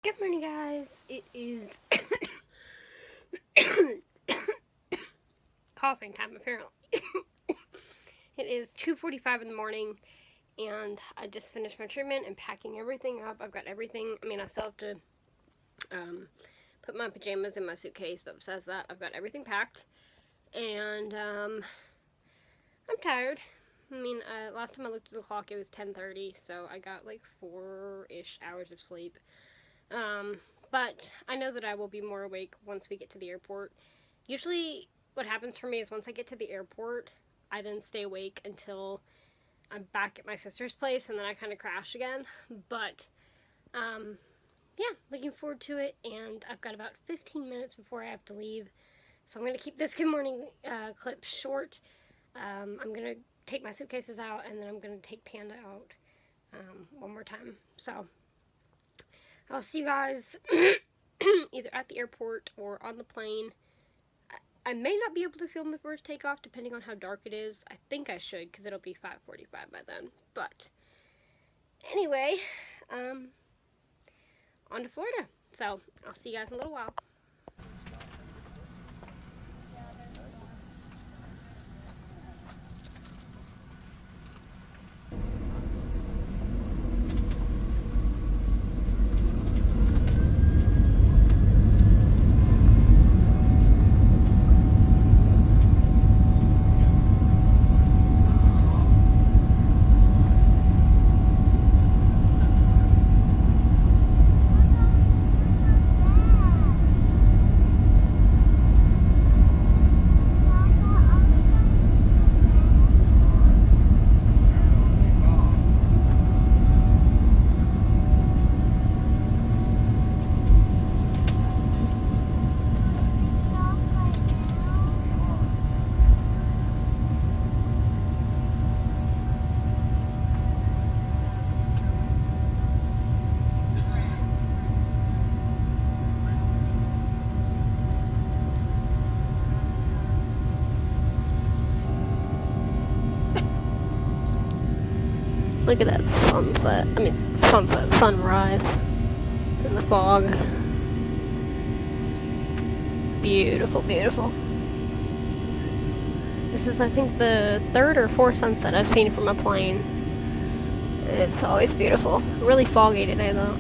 Good morning, guys. It is coughing time, apparently. It is 2:45 in the morning, and I just finished my treatment and packing everything up. I've got everything. I mean, I still have to put my pajamas in my suitcase, but besides that, I've got everything packed. And I'm tired. I mean, last time I looked at the clock, it was 10:30, so I got like 4-ish hours of sleep. But I know that I will be more awake once we get to the airport. Usually what happens for me is once I get to the airport, I then stay awake until I'm back at my sister's place, and then I kind of crash again. But, yeah, looking forward to it, and I've got about 15 minutes before I have to leave. So I'm going to keep this good morning clip short. I'm going to take my suitcases out, and then I'm going to take Panda out one more time. So I'll see you guys either at the airport or on the plane. I may not be able to film the first takeoff depending on how dark it is. I think I should because it'll be 5:45 by then. But anyway, on to Florida. So I'll see you guys in a little while. Look at that sunset. Sunrise in the fog. Beautiful, beautiful. This is, I think, the third or fourth sunset I've seen from a plane. It's always beautiful. Really foggy today, though.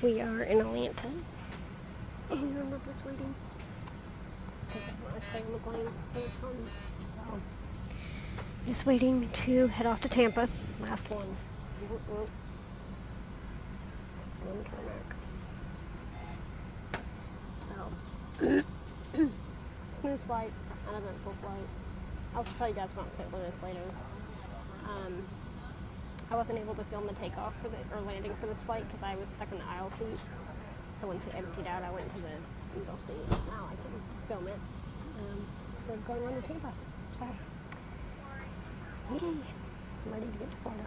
We are in Atlanta, and we're just waiting. I want to stay on the plane for this one, so just waiting to head off to Tampa. Last one. So smooth flight, uneventful flight. I'll tell you guys about St. Louis later. I wasn't able to film the takeoff or landing for this flight because I was stuck in the aisle seat. So once it emptied out, I went to the middle seat. Now I can film it. We're going on to Tampa. So, yay! I'm ready to get to Florida.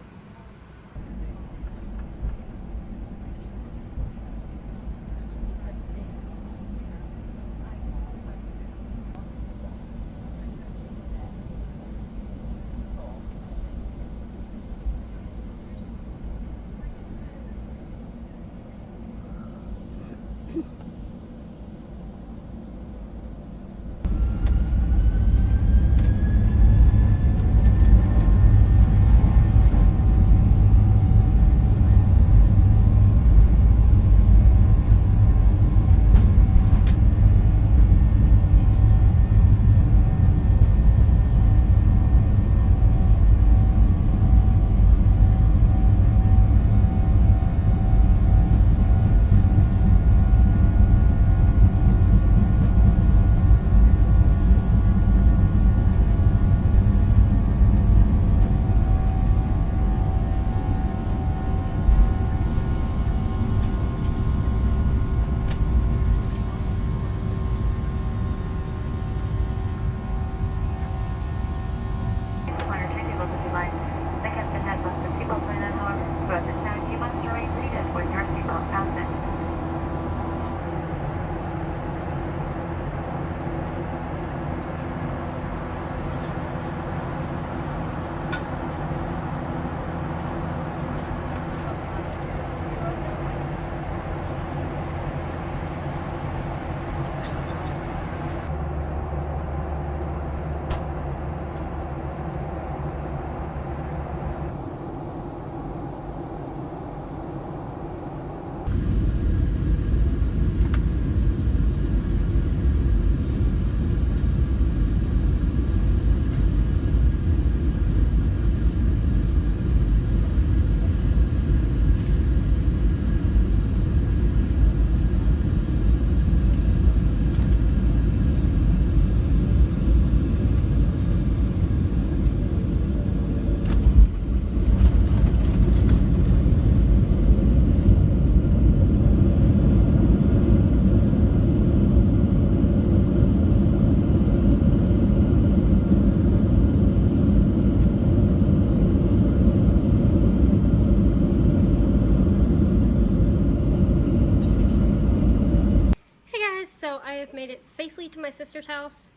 safely to my sister's house.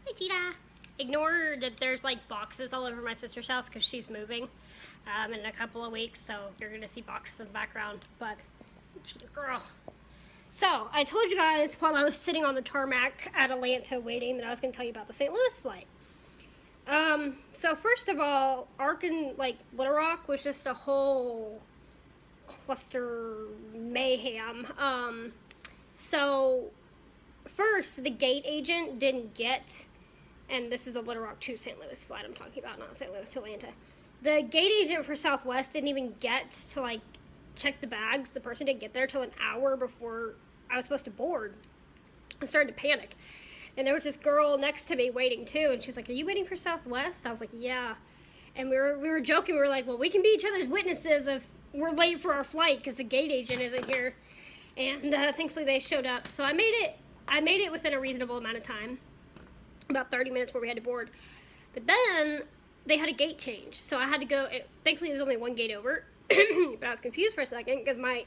Hey, Cheetah. Ignore that there's like boxes all over my sister's house because she's moving in a couple of weeks, so you're going to see boxes in the background, but Cheetah girl. So, I told you guys while I was sitting on the tarmac at Atlanta waiting that I was going to tell you about the St. Louis flight. So first of all, Little Rock was just a whole cluster mayhem. So first, the gate agent didn't get, and this is the Little Rock to St. Louis flight I'm talking about, not St. Louis to Atlanta. The gate agent for Southwest didn't even get to check the bags. The person didn't get there till an hour before I was supposed to board. I started to panic. And there was this girl next to me waiting too, and she was like, "Are you waiting for Southwest?" I was like, "Yeah." And we were joking. We were like, "Well, we can be each other's witnesses if we're late for our flight because the gate agent isn't here." And thankfully they showed up. So I made it within a reasonable amount of time, about 30 minutes where we had to board. But then they had a gate change, so I had to go. Thankfully, it was only one gate over, but I was confused for a second because my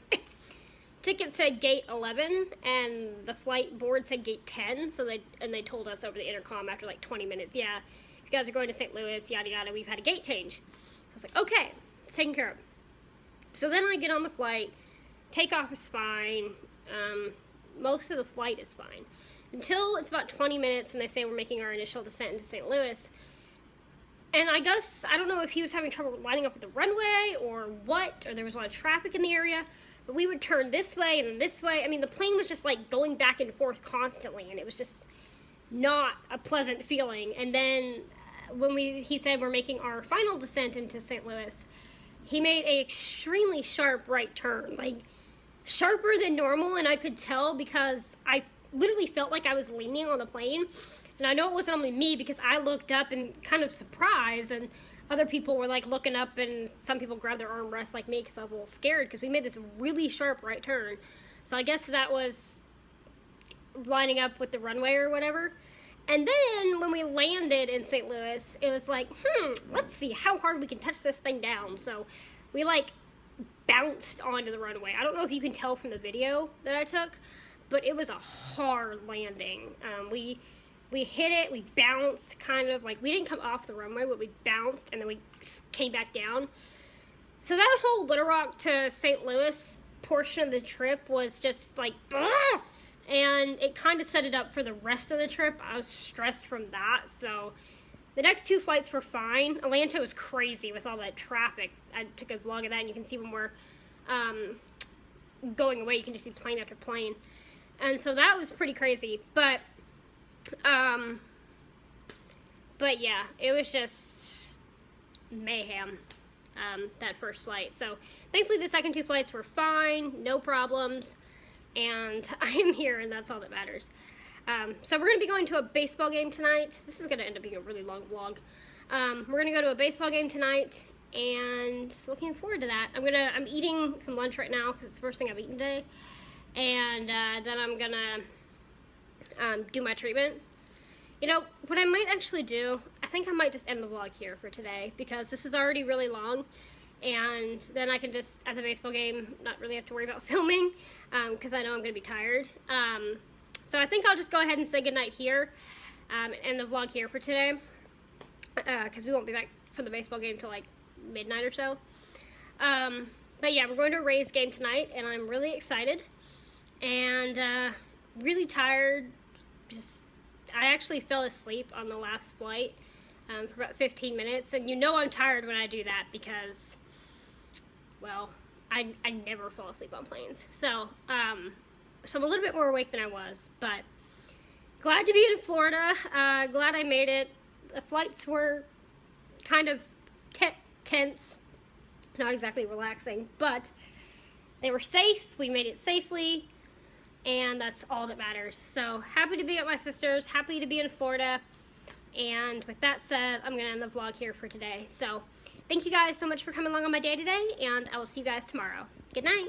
ticket said gate 11 and the flight board said gate 10, so they told us over the intercom after 20 minutes, "Yeah, if you guys are going to St. Louis, yada yada, we've had a gate change." So I was like, okay, it's taken care of. So then I get on the flight, takeoff is fine, most of the flight is fine, until it's about 20 minutes and they say we're making our initial descent into St. Louis. And I guess, I don't know if he was having trouble lining up with the runway or what, or there was a lot of traffic in the area, but we would turn this way and then this way. I mean, the plane was just going back and forth constantly, and it was just not a pleasant feeling. And then when he said we're making our final descent into St. Louis, he made an extremely sharp right turn, sharper than normal, and I could tell because I literally felt like I was leaning on the plane. And I know it wasn't only me because I looked up and kind of surprised, and other people were looking up, and some people grabbed their armrests like me because I was a little scared because we made this really sharp right turn. So I guess that was lining up with the runway or whatever. And then when we landed in St. Louis, it was let's see how hard we can touch this thing down. So we bounced onto the runway. I don't know if you can tell from the video that I took, but it was a hard landing. We hit it, we bounced, we didn't come off the runway, but we bounced, and then we came back down. So that whole Little Rock to St. Louis portion of the trip was just ugh! And it kind of set it up for the rest of the trip. I was stressed from that, so the next two flights were fine. Atlanta was crazy with all that traffic. I took a vlog of that, and you can see when we're going away, you can just see plane after plane. And so that was pretty crazy, but yeah, it was just mayhem, that first flight. So thankfully the second two flights were fine, no problems, and I am here, and that's all that matters. So we're going to be going to a baseball game tonight. This is going to end up being a really long vlog. We're going to go to a baseball game tonight, and looking forward to that. I'm eating some lunch right now because it's the first thing I've eaten today, and then I'm gonna do my treatment. You know, what I might actually do, I think I might just end the vlog here for today because this is already really long, and then I can just, at the baseball game, not really have to worry about filming because I know I'm going to be tired. So I think I'll just go ahead and say goodnight here and end the vlog here for today because we won't be back for the baseball game till midnight or so. But yeah, we're going to a Rays game tonight, and I'm really excited and really tired. I actually fell asleep on the last flight for about 15 minutes, and you know I'm tired when I do that because, well, I never fall asleep on planes. So, so I'm a little bit more awake than I was, but glad to be in Florida. Glad I made it. The flights were kind of tense, not exactly relaxing, but they were safe. We made it safely. And that's all that matters. So happy to be at my sister's, happy to be in Florida. And with that said, I'm going to end the vlog here for today. So thank you guys so much for coming along on my day today, and I will see you guys tomorrow. Good night.